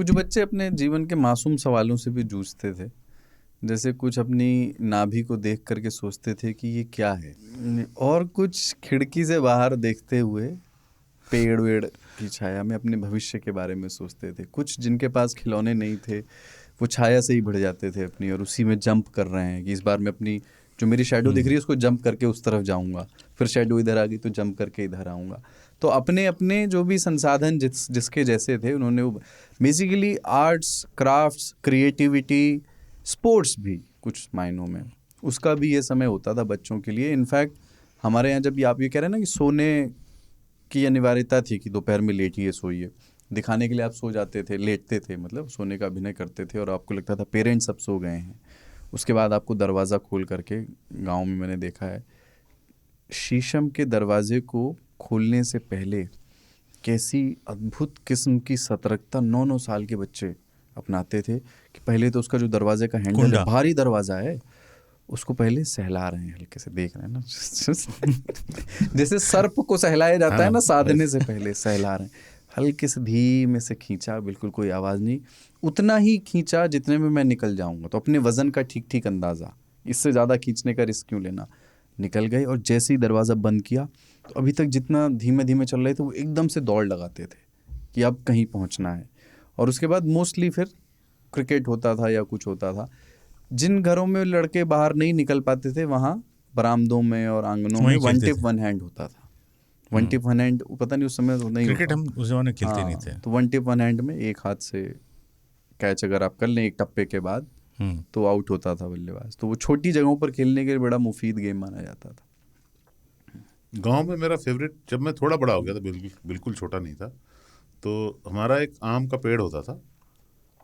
कुछ बच्चे अपने जीवन के मासूम सवालों से भी जूझते थे। जैसे कुछ अपनी नाभि को देख करके सोचते थे कि ये क्या है, और कुछ खिड़की से बाहर देखते हुए पेड़ वेड़ की छाया में अपने भविष्य के बारे में सोचते थे। कुछ जिनके पास खिलौने नहीं थे वो छाया से ही भिड़ जाते थे अपनी, और उसी में जंप कर रहे हैं कि इस बार मैं अपनी जो मेरी शैडो दिख रही है उसको जंप करके उस तरफ जाऊंगा, फिर शैडो इधर आ गई तो जंप करके इधर आऊँगा। तो अपने अपने जो भी संसाधन जिसके जैसे थे उन्होंने basically arts, crafts, creativity, sports भी कुछ मायनों में उसका भी ये समय होता था बच्चों के लिए। इनफैक्ट हमारे यहाँ जब आप ये कह रहे हैं ना कि सोने की अनिवार्यता थी कि दोपहर में लेटिए सोइए, दिखाने के लिए आप सो जाते थे, लेटते थे, मतलब सोने का अभिनय करते थे, और आपको लगता था पेरेंट्स सब सो गए हैं। उसके बाद आपको दरवाज़ा खोल करके, गांव में मैंने देखा है, शीशम के दरवाजे को खोलने से पहले कैसी अद्भुत किस्म की सतर्कता 9-9 साल के बच्चे अपनाते थे कि पहले तो उसका जो दरवाजे का हैंडल है, भारी दरवाज़ा है, उसको पहले सहला रहे हैं, हल्के से देख रहे हैं ना जैसे सर्प को सहलाया जाता है ना साधने से पहले, सहला रहे हैं, हल्के से धीमे से खींचा, बिल्कुल कोई आवाज़ नहीं, उतना ही खींचा जितने में मैं निकल जाऊंगा, तो अपने वज़न का ठीक ठीक अंदाज़ा, इससे ज़्यादा खींचने का रिस्क क्यों लेना। निकल गए, और जैसे ही दरवाज़ा बंद किया तो अभी तक जितना धीमे धीमे चल रहे थे वो एकदम से दौड़ लगाते थे कि अब कहीं पहुंचना है। और उसके बाद मोस्टली फिर क्रिकेट होता था या कुछ होता था। जिन घरों में लड़के बाहर नहीं निकल पाते थे वहाँ बरामदों में और आंगनों में वन टिप वन हैंड होता था। वन टिप वन हैंड पता नहीं उस समय तो नहीं, क्रिकेट हम उस जमाने खेलते नहीं थे, तो वन टिप वन हैंड में एक हाथ से कैच अगर आप कर लें एक टप्पे के बाद तो आउट होता था बल्लेबाज। तो वो छोटी जगहों पर खेलने के लिए बड़ा मुफीद गेम माना जाता था। गांव में मेरा फेवरेट, जब मैं थोड़ा बड़ा हो गया था, बिल्कुल छोटा नहीं था, तो हमारा एक आम का पेड़ होता था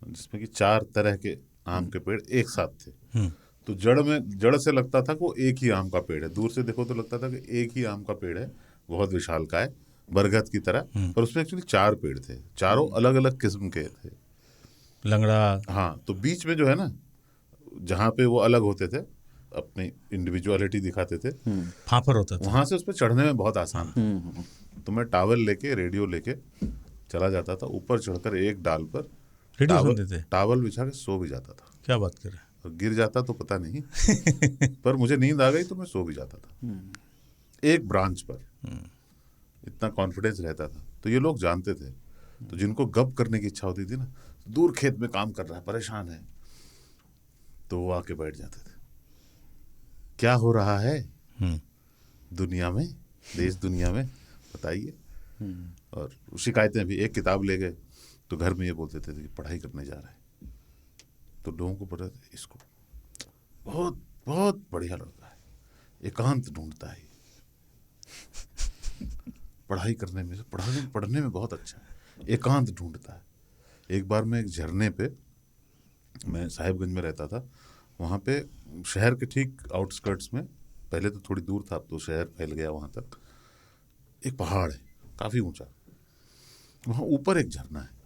जिसमें कि 4 तरह के आम के पेड़ एक साथ थे। तो जड़ से लगता था कि वो एक ही आम का पेड़ है, दूर से देखो तो लगता था कि एक ही आम का पेड़ है, बहुत विशाल का है, बरगद की तरह, पर उसमें एक्चुअली 4 पेड़ थे, चारों अलग अलग किस्म के थे, लंगड़ा। हाँ, तो बीच में जो है ना, जहाँ पे वो अलग होते थे, अपनी इंडिविजुअलिटी दिखाते थे, फाफर होता था, वहाँ से उस पर चढ़ने में बहुत आसान था। तो मैं टावल लेके, रेडियो लेके चला जाता था, ऊपर चढ़कर एक डाल पर टावल बिछा के सो भी जाता था। क्या बात कर रहे हैं। और गिर जाता तो पता नहीं पर मुझे नींद आ गई तो मैं सो भी जाता था एक ब्रांच पर, इतना कॉन्फिडेंस रहता था। तो ये लोग जानते थे, तो जिनको गप करने की इच्छा होती थी ना, दूर खेत में काम कर रहा है, परेशान है, तो वो आके बैठ जाते थे, क्या हो रहा है दुनिया में, देश दुनिया में, बताइए। और शिकायतें भी, एक किताब ले गए तो घर में ये बोलते थे कि पढ़ाई करने जा रहा है, तो लोगों को पता था इसको बहुत बहुत बढ़िया लड़का है, एकांत ढूंढता है, पढ़ाई करने में, पढ़ने में बहुत अच्छा है, एकांत ढूंढता है। एक बार मैं एक झरने पे, मैं साहिबगंज में रहता था, वहाँ पे शहर के ठीक आउटस्कर्ट्स में, पहले तो थोड़ी दूर था, अब तो शहर फैल गया वहाँ तक, एक पहाड़ है काफ़ी ऊंचा, वहाँ ऊपर एक झरना है।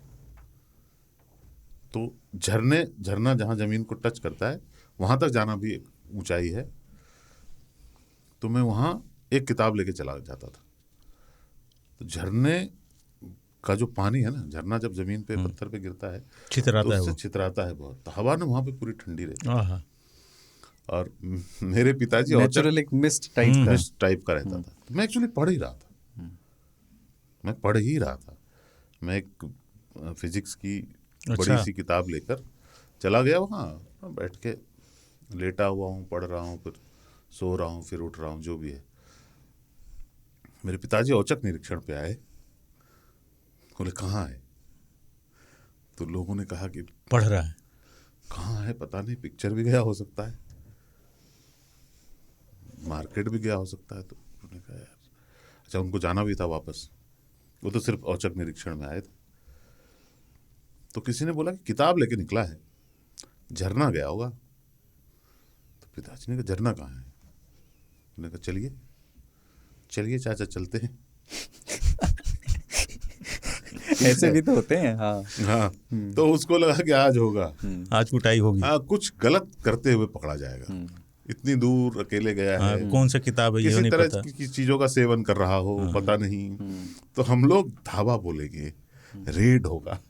तो झरना जहाँ ज़मीन को टच करता है वहाँ तक जाना भी एक ऊंचाई है। तो मैं वहाँ एक किताब लेके चला जाता था। तो झरने का जो पानी है ना, झरना जब ज़मीन पे पत्थर पे गिरता है छितराता है बहुत, तो हवा ना वहाँ पे पूरी ठंडी रहती है। और मेरे पिताजी नेचुरल एक मिस्ट टाइप का रहता था। तो मैं एक्चुअली पढ़ ही रहा था। मैं एक फिजिक्स की बड़ी सी किताब लेकर चला गया, वहाँ बैठ के लेटा हुआ हूँ, पढ़ रहा हूँ, फिर सो रहा हूँ, फिर उठ रहा हूँ, जो भी है। मेरे पिताजी औचक निरीक्षण पे आए, बोले कहाँ है? तो लोगों ने कहा कि पढ़ रहा है। कहाँ है पता नहीं, पिक्चर भी गया हो सकता है, मार्केट भी गया हो सकता है। तो उन्होंने कहा यार, अच्छा, उनको जाना भी था वापस, वो तो सिर्फ औचक निरीक्षण में आए थे। तो किसी ने बोला कि किताब लेके निकला है, झरना गया होगा। तो पिताजी ने कहा झरना कहाँ है? उन्होंने कहा चलिए चाचा चलते हैं। ऐसे भी तो होते हैं। हाँ। तो उसको लगा कि आज होगा, आज कुटाई होगी, कुछ गलत करते हुए पकड़ा जाएगा, इतनी दूर अकेले गया है, कौन सा किताब है, किसी तरह की चीजों का सेवन कर रहा हो, पता नहीं। तो हम लोग धावा बोलेंगे, रेड होगा,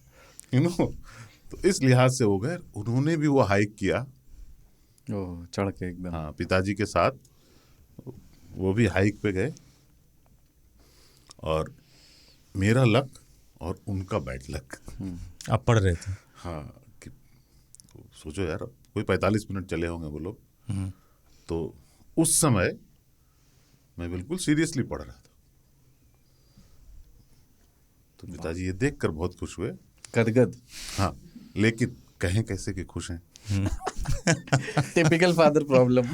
तो इस लिहाज से हो गए। उन्होंने भी वो हाइक किया, ओह, चढ़ के एकदम। हाँ, पिताजी के साथ वो भी हाइक पे गए। और मेरा लक और उनका बैड लक। आप पढ़ रहे थे? हाँ, कि सोचो यार, कोई 45 मिनट चले होंगे वो लोग। तो उस समय मैं बिल्कुल सीरियसली पढ़ रहा था। तो पिताजी ये देखकर बहुत खुश हुए। गदगद। हाँ, लेकिन कहें कैसे कि खुश हैं। Typical father problem.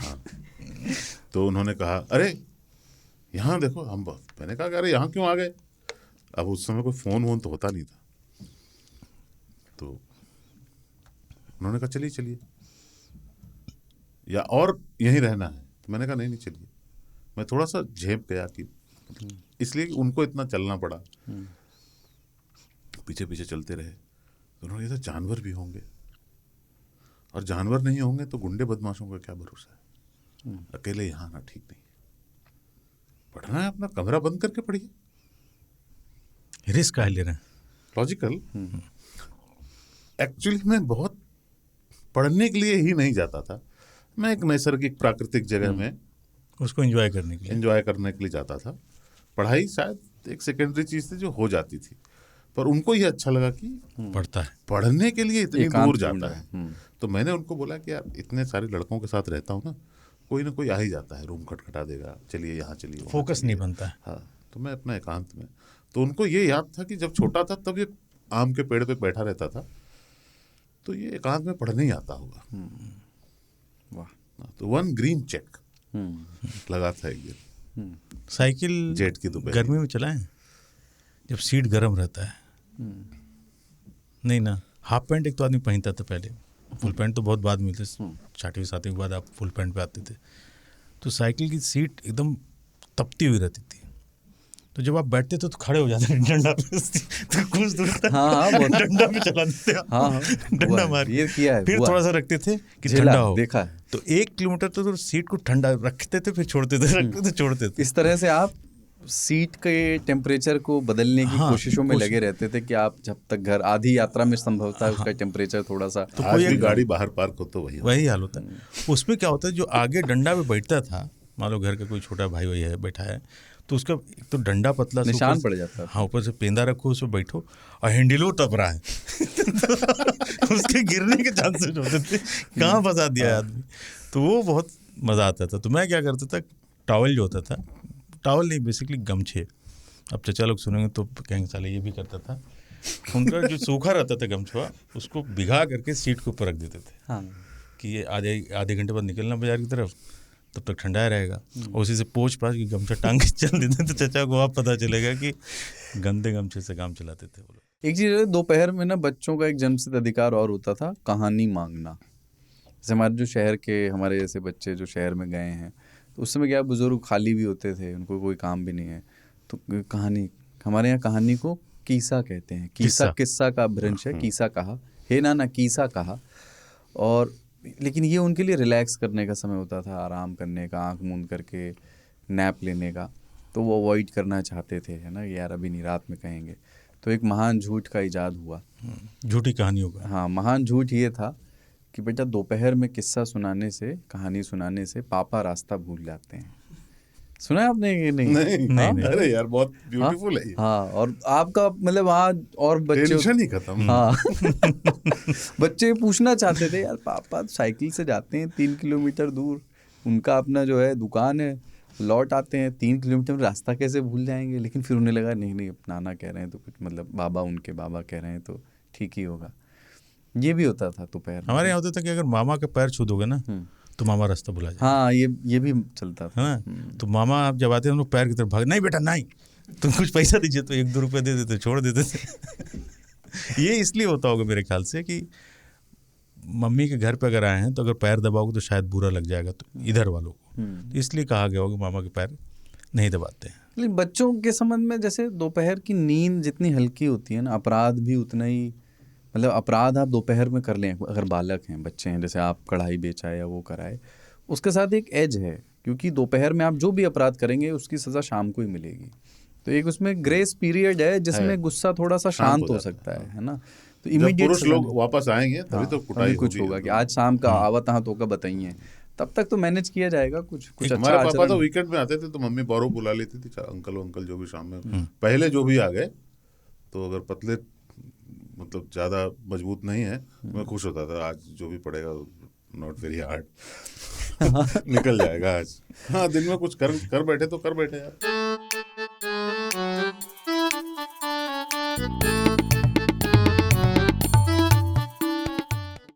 तो उन्होंने कहा, अरे यहाँ देखो हम। मैंने कहा, अरे यहाँ क्यों आ गए? अब उस समय कोई फोन वोन तो होता नहीं था। तो उन्होंने कहा, चलिए चलिए, या और यहीं रहना है? तो मैंने कहा, नहीं नहीं, चलिए। मैं थोड़ा सा झेप गया कि इसलिए उनको इतना चलना पड़ा। पीछे पीछे चलते रहे। तो उन्होंने कहा, जानवर भी होंगे, और जानवर नहीं होंगे तो गुंडे बदमाशों का क्या भरोसा है? अकेले यहाँ आना ठीक नहीं। पढ़ना है अपना कमरा बंद करके पढ़िए। रिस्क काहे ले रहे हैं? लॉजिकल। एक्चुअली मैं बहुत पढ़ने के लिए ही नहीं जाता था। मैं एक नैसर्गिक प्राकृतिक जगह में उसको एंजॉय करने के लिए। एंजॉय करने के लिए जाता था। पढ़ाई शायद एक सेकेंडरी चीज थी जो हो जाती थी, पर उनको ये अच्छा लगा कि पढ़ता है, पढ़ने के लिए इतनी एकांत दूर जाता ढूंढा है। तो मैंने उनको बोला कि यार, इतने सारे लड़कों के साथ रहता हूँ ना, कोई ना कोई आ ही जाता है, रूम खटखटा देगा, चलिए यहाँ चलिए वहाँ फोकस चलिए। नहीं बनता है। हाँ, तो मैं अपना एकांत में। तो उनको ये याद था कि जब छोटा था तब ये आम के पेड़ पे बैठा रहता था, तो ये एकांत में पढ़ने ही आता होगा। वाह। तो 1 ग्रीन चेक लगा था एक दिन। साइकिल जेठ की दोपहर गर्मी में चलाएं जब सीट गर्म रहता है। नहीं ना, हाफ पैंट एक तो आदमी पहनता था पहले, फुल पैंट तो बहुत बाद में मिलते। 6वीं 7वीं के बाद आप फुल पैंट पे आते थे। तो साइकिल की सीट एकदम तपती हुई रहती थी। तो जब आप बैठते थे तो खड़े हो जाते थे डंडा पे, तो कुछ दूर तक डंडा पे चला देते। हाँ, डंडा मार, ये किया है, फिर हुआ थोड़ा सा रखते थे कि झेला, ठंडा हो। देखा है। तो 1 किलोमीटर तो सीट को ठंडा रखते थे, फिर छोड़ते थे, रखते थे, छोड़ते थे। इस तरह से आप सीट के टेम्परेचर को बदलने की कोशिशों में लगे रहते थे कि आप जब तक घर आधी यात्रा में संभवतः उसका टेम्परेचर थोड़ा सा। तो आज भी गाड़ी बाहर पार्क हो तो वही हाल होता है। उसमें क्या होता है, जो आगे डंडा पे बैठता था, मान लो घर का कोई छोटा भाई वही है बैठा है, तो उसका एक तो डंडा पतला निशान पड़ जाता है। हाँ, ऊपर से पेंदा रखो, उसमें बैठो, और हैंडलो तप रहा है। उसके गिरने के चांसेस होते थे, कहाँ फंसा दिया आदमी। तो वो बहुत मज़ा आता था। तो मैं क्या करता था, टॉवल जो होता था, टॉवल नहीं बेसिकली गमछे, अब चचा लोग सुनेंगे तो कहेंगे साले ये भी करता था। उनका जो सूखा रहता था गमछुआ, उसको भिगा करके सीट के ऊपर रख देते थे। हाँ। कि ये आधे घंटे बाद निकलना बाजार की तरफ, तब तक ठंडा रहेगा। और उसी से पोंछ पाछ की गमछा टांग के चल देते थे। चचा को आप पता चलेगा कि गंदे गमछे से काम चलाते थे वो लोग। एक चीज़, दोपहर में ना बच्चों का एक जन्मसिद्ध अधिकार और होता था, कहानी मांगना। जैसे हमारे जो शहर के, हमारे जैसे बच्चे जो शहर में गए हैं, तो उस समय क्या, बुजुर्ग खाली भी होते थे, उनको कोई काम भी नहीं है, तो कहानी, हमारे यहाँ कहानी को कीसा कहते हैं। किस्सा का भ्रंश है, कीसा कहा, हे ना कीसा कहा। और लेकिन ये उनके लिए रिलैक्स करने का समय होता था, आराम करने का, आंख मूंद करके नैप लेने का। तो वो अवॉइड करना चाहते थे, है ना, यार अभी नहीं, रात में कहेंगे। तो एक महान झूठ का इजाद हुआ, झूठी कहानियों का। हाँ, महान झूठ ये था कि बेटा दोपहर में किस्सा सुनाने से, कहानी सुनाने से पापा रास्ता भूल जाते हैं। सुना है आपने कि नहीं? नहीं। अरे यार, बहुत ब्यूटीफुल है ये। हाँ, और आपका मतलब वहाँ और बच्चे टेंशन ही खत्म। हाँ। बच्चे पूछना चाहते थे, यार पापा साइकिल से जाते हैं 3 किलोमीटर दूर, उनका अपना जो है दुकान है, लौट आते हैं 3 किलोमीटर में, रास्ता कैसे भूल जाएंगे। लेकिन फिर उन्हें लगा नहीं, नाना कह रहे हैं तो कुछ, मतलब बाबा, उनके बाबा कह रहे हैं तो ठीक ही होगा। ये भी होता था दोपहर। हमारे यहाँ होता था कि अगर मामा का पैर छू दोगे ना तो मामा रास्ता भुला जाए। हाँ, ये भी चलता था, है ना। तो मामा आप जब आते हैं हम लोग पैर की तरफ भाग, नहीं बेटा नहीं, तुम कुछ पैसा दीजिए, तो 1-2 रुपये दे देते, छोड़ देते थे। ये इसलिए होता होगा मेरे ख्याल से कि मम्मी के घर पे अगर आए हैं तो अगर पैर दबाओगे तो शायद बुरा लग जाएगा, तो इधर वालों को, तो इसलिए कहा गया होगा मामा के पैर नहीं दबाते हैं। लेकिन बच्चों के संबंध में जैसे दोपहर की नींद जितनी हल्की होती है ना, अपराध भी उतना ही, मतलब अपराध आप दोपहर में कर लें अगर बालक हैं, बच्चे हैं, जैसे आप कढ़ाई बेचाए या वो कराए, उसके साथ एक एज है, क्योंकि दोपहर में आप जो भी अपराध करेंगे उसकी सज़ा शाम को ही मिलेगी। तो एक उसमें ग्रेस पीरियड है जिसमें गुस्सा थोड़ा सा शांत हो सकता है ना। तो जब इमीडिएट पुरुष लोग वापस आएंगे तभी तो कुटाई कुछ होगी। होगा कि आज शाम का आवत हाँ तो का बताइए, तब तक तो मैनेज किया जाएगा। कुछ कुछ अच्छा हमारे पापा आचरण। तो वीकेंड में आते थे तो मम्मी बारो बुला लेती थी, अंकल जो भी शाम में पहले जो भी आ गए, तो अगर पतले मतलब ज्यादा मजबूत नहीं है मैं खुश होता था, आज जो भी पड़ेगा नॉट वेरी हार्ड निकल जाएगा आज। हाँ, दिन में कुछ कर बैठे तो कर बैठे यार।